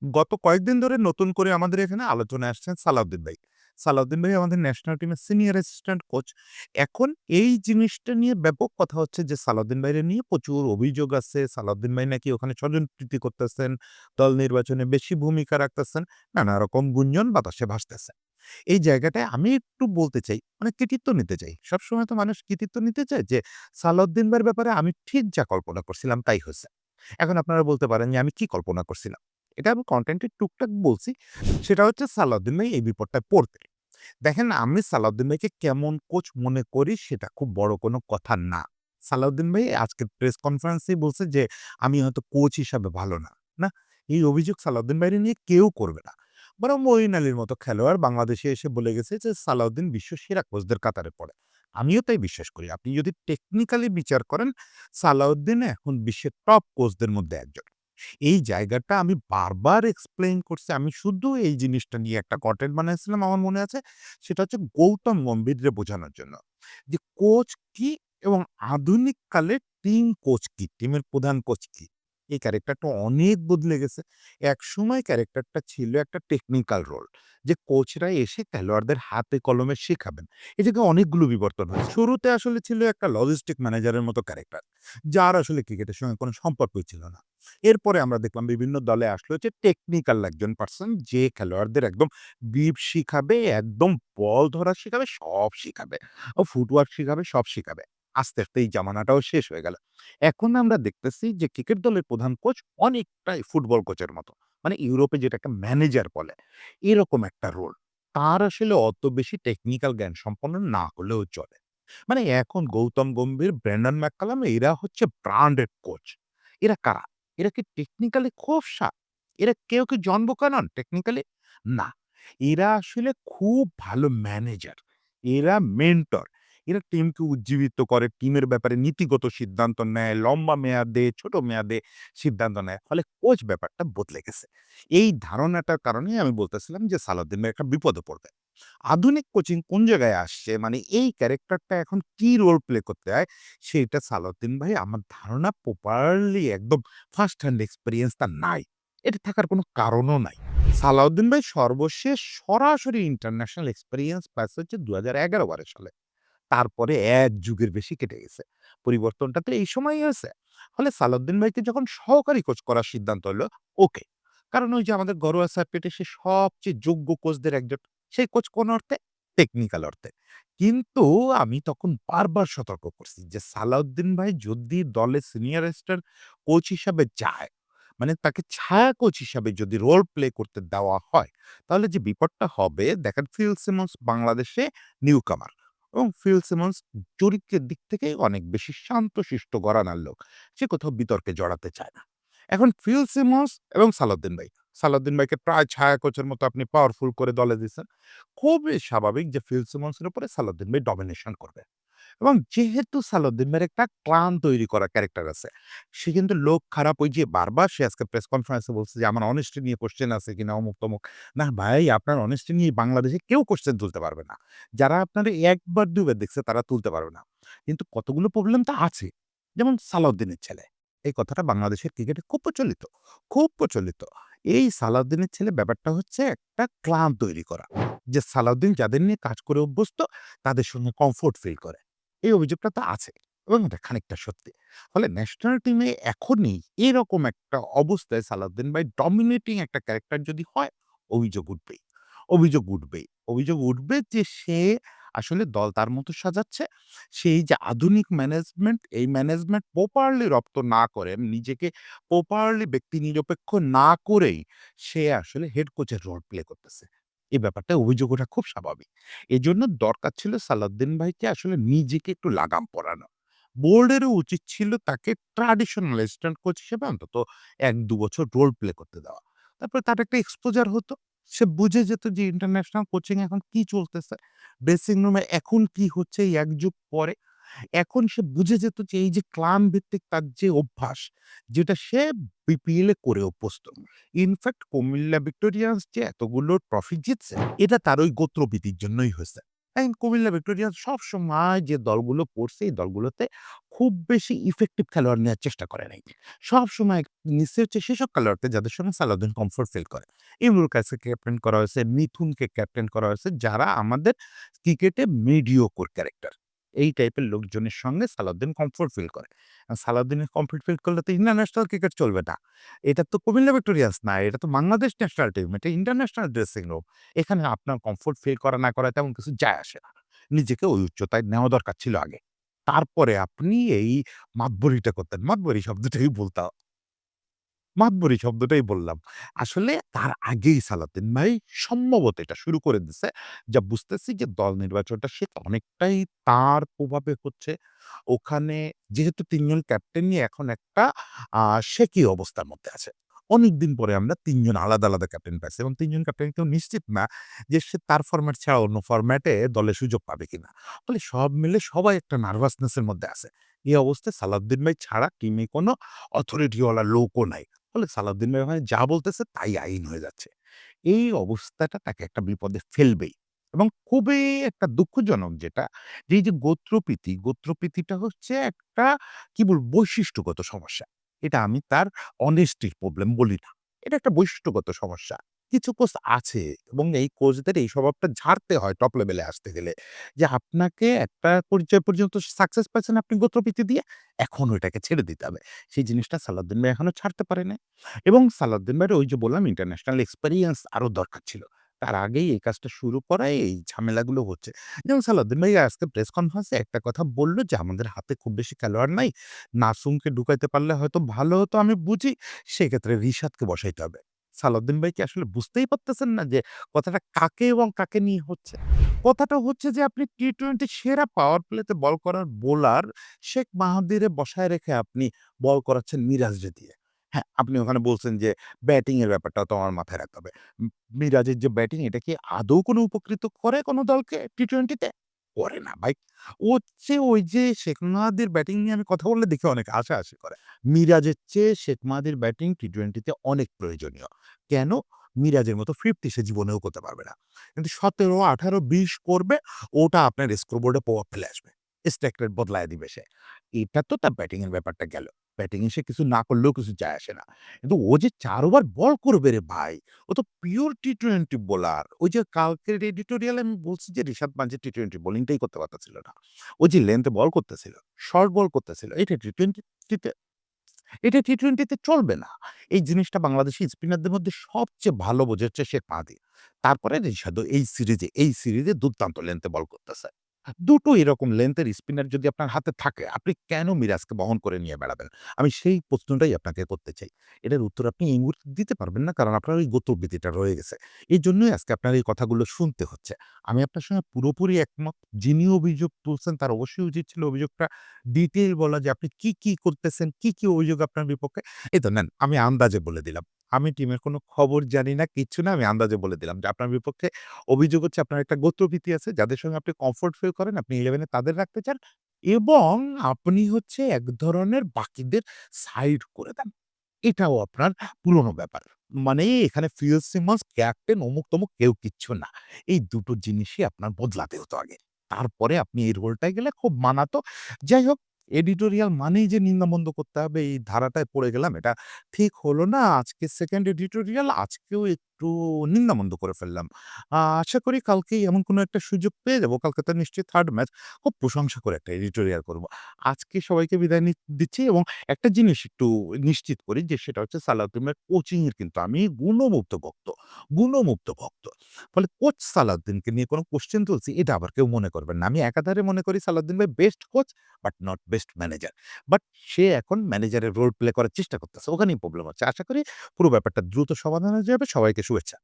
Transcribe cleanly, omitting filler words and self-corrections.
গত কয়েকদিন ধরে নতুন করে আমাদের এখানে আলোচনায় আসছেন সালাউদ্দিন ভাই। সালাউদ্দিন ভাই আমাদের ন্যাশনাল টিমের সিনিয়র অ্যাসিস্ট্যান্ট কোচ। এখন এই জিনিসটা নিয়ে ব্যাপক কথা হচ্ছে যে সালাউদ্দিন ভাইরে নিয়ে প্রচুর অভিযোগ আছে। সালাউদ্দিন ভাই নাকি ওখানে স্বজনপ্রীতি করতেছেন, দল নির্বাচনে বেশি ভূমিকা রাখতেছেন। নানা রকম গুঞ্জন বাতাসে ভাসতেছে। এই জায়গাটায় আমি একটু বলতে চাই, মানে কৃতিত্ব নিতে চাই। সবসময় তো মানুষ কৃতিত্ব নিতে চায় যে সালাউদ্দিন ভাইয়ের ব্যাপারে আমি ঠিক যা কল্পনা করছিলাম তাই হইছে। এখন আপনারা বলতে পারেন যে আমি কি কল্পনা করছিলাম? এটা আমি কনটেন্টে টুকটাক বলছি। সেটা হচ্ছে সালাউদ্দিন ভাই এই বিপদটায় পড়বে। দেখেন আমি সালাউদ্দিন ভাইকে কেমন কোচ মনে করি সেটা খুব বড় কোনো কথা না। সালাউদ্দিন ভাই আজকের প্রেস কনফারেন্সেই বলছে যে, "আমি হয়তো কোচ হিসাবে ভালো না।" না, এই অভিযোগ সালাউদ্দিন ভাইরে নিয়ে কেউ করবে না। বরং মঈন আলীর মতো খেলোয়াড় বাংলাদেশে এসে বলে গেছে যে, "সালাউদ্দিন বিশ্ব সেরা কোচদের কাতারে পড়ে।" আমিও তাই বিশ্বাস করি। আপনি যদি টেকনিক্যালি বিচার করেন, সালাউদ্দিন এখন বিশ্বের টপ কোচদের মধ্যে একজন। এই জায়গাটা আমি বারবার এক্সপ্লেইন করছি। আমি শুধু এই জিনিসটা নিয়ে একটা কনটেন্ট বানাইছিলাম আমার মনে আছে। সেটা হচ্ছে গৌতম গম্ভীররে বোঝানোর জন্য। যে কোচ কি এবং আধুনিক কালে টিম কোচ কি, টিমের প্রধান কোচ কি? এই ক্যারেক্টারটা অনেক বদলে গেছে। একসময় ক্যারেক্টারটা ছিল একটা টেকনিক্যাল রোল। যে কোচরা এসে খেলোয়াড়দের হাতে কলমে শেখাবেন। এই জায়গায় অনেকগুলো বিবর্তন হয়েছে। শুরুতে আসলে ছিল একটা লজিস্টিক ম্যানেজারের মতো ক্যারেক্টার। যার আসলে ক্রিকেটের সঙ্গে কোনো সম্পর্কই ছিল না। এরপরে আমরা দেখলাম বিভিন্ন দলে আসলো যে টেকনিক্যাল একজন পারসন যে খেলোয়াড়দের একদম গ্রিপ শিখাবে, একদম বল ধরা শিখাবে, সব শিখাবে। ও ফুটওয়ার্ক শিখাবে, সব শিখাবে। আস্তে, আস্তে এই জামানাটাও শেষ হয়ে গেল। এখন আমরা দেখতেছি যে ক্রিকেট দলের প্রধান কোচ অনেকটাই ফুটবল কোচের মতো। মানে ইউরোপে যেটাকে ম্যানেজার বলে, এরকম একটা রোল। তার আসলে অত বেশি টেকনিক্যাল জ্ঞান সম্পন্ন না হলেও চলে। মানে এখন গৌতম গম্ভীর, ব্র্যান্ডন ম্যাককালাম এরা হচ্ছে ব্র্যান্ডেড কোচ। এরা কারা? এরা কি টেকনিক্যালি খোফসা? এরা কেউ কি জন বুকানন টেকনিক্যালি? না। এরা আসলে খুব ভালো ম্যানেজার। এরা মেন্টর। এরা টিমকে উজ্জীবিত করে, টিমের ব্যাপারে নীতিগত সিদ্ধান্ত নেয়, লম্বা মেয়াদে, ছোট মেয়াদে সিদ্ধান্ত নেয়। ফলে কোচ ব্যাপারটা বদলে গেছে। এই ধারণাটার কারণেই আমি বলতেছিলাম যে সালাউদ্দিন ভাই একটা বিপদে পড়বে। আধুনিক কোচিং কোন জায়গায় আসছে মানে এই ক্যারেক্টারটা এখন কি রোল প্লে করতে হয় সেটা সালাউদ্দিন ভাই আমার ধারণা প্রপারলি একদম ফার্স্ট হ্যান্ড এক্সপেরিয়েন্স তার নাই। এটা থাকার কোনো কারণও নাই। সালাউদ্দিন ভাই সর্বশেষ সরাসরি ইন্টারন্যাশনাল এক্সপেরিয়েন্স পাইছে হচ্ছে ২০১১-১২ সালে। তারপরে ১ যুগের বেশি কেটে গেছে। পরিবর্তনটা তো এই সময়ই হয়েছে। ফলে সালাউদ্দিন ভাইকে যখন সহকারী কোচ করার সিদ্ধান্ত হলো, ওকে। কারণ ওই যে আমাদের ঘরোয়া সার্কিটে সে সবচেয়ে যোগ্য কোচদের একজন। সেই কোচ কোন অর্থে? টেকনিক্যাল অর্থে। কিন্তু আমি তখন বারবার সতর্ক করছি যে সালাউদ্দিন ভাই যদি দলে সিনিয়র অ্যাসিস্ট্যান্ট কোচ হিসাবে যায়, মানে তাকে ছায়া কোচ হিসাবে যদি রোল প্লে করতে দেওয়া হয়, তাহলে যে বিপদটা হবে দেখেন ফিল সিমন্স বাংলাদেশে নিউকামার। এবং ফিল সিমন্স চরিত্রের দিক থেকে অনেক বেশি শান্তশিষ্ট ঘরানার লোক। সে কোথাও বিতর্কে জড়াতে চায় না। এখন ফিল সিমন্স এবং সালাউদ্দিন ভাই। সালাউদ্দিন ভাইকে প্রায় ছায়া কোচের মতো আপনি পাওয়ারফুল করে দলে দিছেন। খুবই স্বাভাবিক যে ফিল সিমন্সের উপরে সালাউদ্দিন ভাই ডমিনেশন করবে। এবং যেহেতু সালাউদ্দিন ভাইয়ের একটা ক্লান তৈরি করা ক্যারেক্টার আছে, সে কিন্তু লোক খারাপ ওই যে বারবার সে আজকে প্রেস কনফারেন্সে বলছে যে, "আমার অনেস্টি নিয়ে কোয়েশ্চেন আছে কিনা অমুক-তমুক।" না ভাই আপনার অনেস্টি নিয়ে বাংলাদেশে কেউ কোয়েশ্চেন তুলতে পারবে না। যারা আপনারে ১ বার ২ বার দেখছে তারা তুলতে পারবে না। কিন্তু কতগুলো প্রবলেম তো আছে। যেমন সালাউদ্দিনের ছেলে। এই কথাটা বাংলাদেশের ক্রিকেটে খুব প্রচলিত, খুব প্রচলিত। এই সালাউদ্দিনের ছেলে ব্যাপারটা হচ্ছে একটা ক্লান তৈরি করা। যে সালাউদ্দিন যাদের নিয়ে কাজ করে অভ্যস্ত তাদের সঙ্গে কমফোর্ট ফিল করে। এই অভিযোগটা তো আছে এবং এটা খানিকটা সত্যি। ফলে ন্যাশনাল টিমে এখনই এরকম একটা অবস্থায় সালাউদ্দিন ভাই ডমিনেটিং একটা ক্যারেক্টার যদি হয়, অভিযোগ উঠবেই। অভিযোগ উঠবেই। অভিযোগ উঠবে যে সে আসলে দল তার মতো সাজাচ্ছে। সেই যে আধুনিক ম্যানেজমেন্ট, এই ম্যানেজমেন্ট প্রপারলি রপ্ত না করে, নিজেকে প্রপারলি ব্যক্তি নিরপেক্ষ না করেই সে আসলে হেড কোচের রোল প্লে করতেছে। এই ব্যাপারটা অভিযোগ ওঠা খুব স্বাভাবিক। এজন্য দরকার ছিল সালাউদ্দিন ভাইকে আসলে নিজেকে একটু লাগাম পরানো। বোর্ডেরও উচিত ছিল তাকে ট্র্যাডিশনাল অ্যাসিস্ট্যান্ট কোচ হিসেবে অন্তত ১-২ বছর রোল প্লে করতে দেওয়া। তারপরে তার একটা এক্সপোজার হতো। সে বুঝে যেত যে ইন্টারন্যাশনাল কোচিং এখন কি চলতেছে। ড্রেসিং রুমে এখন কি হচ্ছে এই ১ যুগ পরে। এখন সে বুঝে যেত যে এই যে ক্লান ভিত্তিক তার যে অভ্যাস, যেটা সে বিপিএল এ করে অভ্যস্ত। ইনফ্যাক্ট কুমিল্লা ভিক্টোরিয়ান্স যে এতগুলো ট্রফি জিতছে, এটা তার ওই গোত্রপ্রীতির জন্যই হইছে। দেখেন কুমিল্লা ভিক্টোরিয়ান্স সবসময় যে দলগুলো করছে এই দলগুলোতে খুব বেশি ইফেক্টিভ খেলোয়াড় নেওয়ার চেষ্টা করে নাই। সবসময় নিচ্ছে হচ্ছে সেসব খেলোয়াড়কে যাদের সঙ্গে সালাউদ্দিন কমফোর্ট ফিল করে। ইমরুল কায়েসকে ক্যাপ্টেন করা হয়েছে, মিথুনকে ক্যাপ্টেন করা হয়েছে যারা আমাদের ক্রিকেটে মিডিওকর ক্যারেক্টার। এই টাইপের লোকজনের সঙ্গে সালাউদ্দিন কমফোর্ট ফিল করে। সালাউদ্দিনের কমফোর্ট ফিল করলে তো ইন্টারন্যাশনাল ক্রিকেট চলবে না। এটা তো কুমিল্লা ভিক্টোরিয়ান্স না, এটা তো বাংলাদেশ ন্যাশনাল টিম, এটা ইন্টারন্যাশনাল ড্রেসিং রুম। এখানে আপনার কমফোর্ট ফিল করা না করা তেমন কিছু যায় আসে না। নিজেকে ওই উচ্চতায় নেওয়া দরকার ছিল আগে। তারপরে আপনি এই মাতবরিটা করতেন। মাতবরি শব্দটাই বলতাম। মাতবরি শব্দটাই বললাম। আসলে তার আগেই সালাউদ্দিন ভাই সম্ভবত এটা শুরু করে দিছে। যা বুঝতেছি যে দল নির্বাচনটা সে অনেকটাই তার প্রভাবে হচ্ছে। ওখানে যেহেতু ৩ জন ক্যাপ্টেন নিয়ে এখন একটা আ শেকি অবস্থার মধ্যে আছে। অনেকদিন পরে আমরা ৩ জন আলাদা, আলাদা ক্যাপ্টেন পাইছি এবং ৩ জন ক্যাপ্টেন কেউ নিশ্চিত না যে সে তার ফরম্যাট ছাড়া অন্য ফরম্যাটে দলে সুযোগ পাবে কিনা। ফলে সব মিলে সবাই একটা নার্ভাসনেস এর মধ্যে আছে। এই অবস্থায় সালাউদ্দিন ভাই ছাড়া টিমে কোনো অথরিটি ওয়ালা লোকও নাই। ফলে সালাউদ্দিন ভাই ওখানে যা বলতেছে তাই আইন হয়ে যাচ্ছে। এই অবস্থাটা তাকে একটা বিপদে ফেলবেই এবং খুবই একটা দুঃখজনক যেটা যে এই যে গোত্রপ্রীতিটা হচ্ছে একটা কি বলব বৈশিষ্ট্যগত সমস্যা। এটা আমি তার অনেস্টি প্রবলেম বলি না। এটা একটা বৈশিষ্ট্যগত সমস্যা। কিছু কোচ আছে এবং এই কোচদের এই স্বভাবটা ঝাড়তে হয় টপ লেভেলে আসতে গেলে। যে আপনাকে একটা পর্যায় পর্যন্ত সাকসেস পাচ্ছেন আপনি গোত্রপ্রীতি দিয়ে, এখন ওইটাকে ছেড়ে দিতে হবে। সেই জিনিসটা সালাউদ্দিন ভাই এখনো ছাড়তে পারে নাই। এবং সালাউদ্দিন ভাইয়ের ওই যে বললাম ইন্টারন্যাশনাল এক্সপেরিয়েন্স আরো দরকার ছিল। তার আগেই এই কাজটা শুরু করায় এই ঝামেলাগুলো হচ্ছে। যেমন সালাউদ্দিন ভাই আজকে প্রেস কনফারেন্সে একটা কথা বলল যে, "আমাদের হাতে খুব বেশি খেলোয়াড় নাই। নাসুমকে ঢুকাইতে পারলে হয়তো ভালো হতো আমি বুঝি। সেক্ষেত্রে রিশাদকে বসাইতে হবে।" সালাউদ্দিন ভাই কি আসলে বুঝতেই পারতেছেন না যে কথাটা কাকে এবং কাকে নিয়ে হচ্ছে? কথাটা হচ্ছে যে আপনি টি-টোয়েন্টি সেরা পাওয়ার প্লেতে বল করার বোলার শেখ মাহাদিরে বসায় রেখে আপনি বল করাচ্ছেন মিরাজরে দিয়ে। হ্যাঁ, আপনি ওখানে বলছেন যে ব্যাটিং এর ব্যাপারটাও তো আমার মাথায় রাখতে হবে। মিরাজের যে ব্যাটিং এটা কি আদৌ কোনো উপকৃত করে কোনো দলকে টি-টোয়েন্টি তে? করে না ভাই। ও হচ্ছে ওই যে শেখ মাহাদির ব্যাটিং নিয়ে আমি কথা বললে দেখি অনেক হাসাহাসি করে। মিরাজের চেয়ে শেখ মাহাদির ব্যাটিং টি-টোয়েন্টি তে অনেক প্রয়োজনীয়। কেন? মিরাজের মতো 50 সে জীবনেও করতে পারবে না। কিন্তু 17, 18, 20 করবে, ওটা আপনার স্কোরবোর্ডে প্রভাব ফেলে আসবে। স্ট্রাইক রেট বদলায় দিবে সে। এটা তো তার ব্যাটিং এর ব্যাপারটা গেল। ব্যাটিং এ সে কিছু না করলেও কিছু যায় আসে না। কিন্তু ও যে ৪ ওভার বল করবে রে ভাই, ও তো পিওর টি-টোয়েন্টি বোলার। ওই যে কালকের এডিটোরিয়ালে আমি বলছি যে রিশাদ পান্থী টি-টোয়েন্টি বোলিংটাই করতে পারতেছিল না। ও যে লেন্থে বল করতেছিল, শর্ট বল করতেছিল, এটা টি-টোয়েন্টিতে চলবে না। এই জিনিসটা বাংলাদেশি স্পিনারদের মধ্যে সবচেয়ে ভালো বোঝে হচ্ছে শেখ মাহাদি। তারপরে রিশাদও এই সিরিজে দুর্দান্ত লেন্থে বল করতেছে। দুটো এরকম লেন্থের স্পিনার যদি আপনার হাতে থাকে, আপনি কেন মিরাজকে বহন করে নিয়ে বেড়াবেন? আমি সেই প্রশ্নটাই আপনাকে করতে চাই। এটার উত্তর আপনি এই মুহূর্তে দিতে পারবেন না কারণ আপনার ওই গতবিধিটা রয়ে গেছে। এজন্যই আজকে আপনার এই কথাগুলো শুনতে হচ্ছে। আমি আপনার সঙ্গে পুরোপুরি একমত। যিনি অভিযোগ তুলছেন তার অবশ্যই উচিত ছিল অভিযোগটা ডিটেইল বলা যে আপনি কি করতেছেন, কি অভিযোগ আপনার বিপক্ষে। এই তো নেন আমি আন্দাজে বলে দিলাম। আমি টিমের কোনো খবর জানি না, কিচ্ছু না। আমি আন্দাজে বলে দিলাম যে আপনার বিপক্ষে অভিযোগ হচ্ছে আপনার একটা গোত্রভীতি আছে যাদের সঙ্গে আপনি কমফোর্ট ফিল করেন, আপনি 11 এ তাদের রাখতে চান এবং আপনি হচ্ছে এক ধরনের বাকিদের সাইড করে দেন। এটাও আপনার পুরনো ব্যাপার। মানে এখানে ফিল সিমন্স, ক্যাপ্টেন অমুক-তমুক কেউ কিচ্ছু না। এই দুটো জিনিসই আপনার বদলাতে হতো আগে। তারপরে আপনি এই রোলটায় গেলে খুব মানাতো। যাই হোক এডিটোরিয়াল মানেই যে নিন্দামন্দ করতে হবে এই ধারাটায় পড়ে গেলাম এটা ঠিক হলো না। আজকে 2nd এডিটোরিয়াল আজকেও একটু নিন্দামন্দ করে ফেললাম। আশা করি কালকেই এমন কোনো একটা সুযোগ পেয়ে যাবো। কালকে তো নিশ্চয়ই 3rd ম্যাচ। খুব প্রশংসা করে একটা এডিটোরিয়াল করব। আজকে সবাইকে বিদায় দিচ্ছি এবং একটা জিনিস একটু নিশ্চিত করি যে সেটা হচ্ছে সালাউদ্দিনের কোচিং এর কিন্তু আমি গুণমুগ্ধ ভক্ত। ফলে কোচ সালাউদ্দিনকে নিয়ে কোনো কোয়েশ্চেন তুলছি এটা আবার কেউ মনে করবেন না। আমি একাধারে মনে করি সালাউদ্দিন ভাই best coach but not best manager. But সে এখন ম্যানেজারের রোল প্লে করার চেষ্টা করতেছে। ওখানেই প্রবলেম হচ্ছে। আশা করি পুরো ব্যাপারটা দ্রুত সমাধান হয়ে যাবে। সবাইকে শুভেচ্ছা।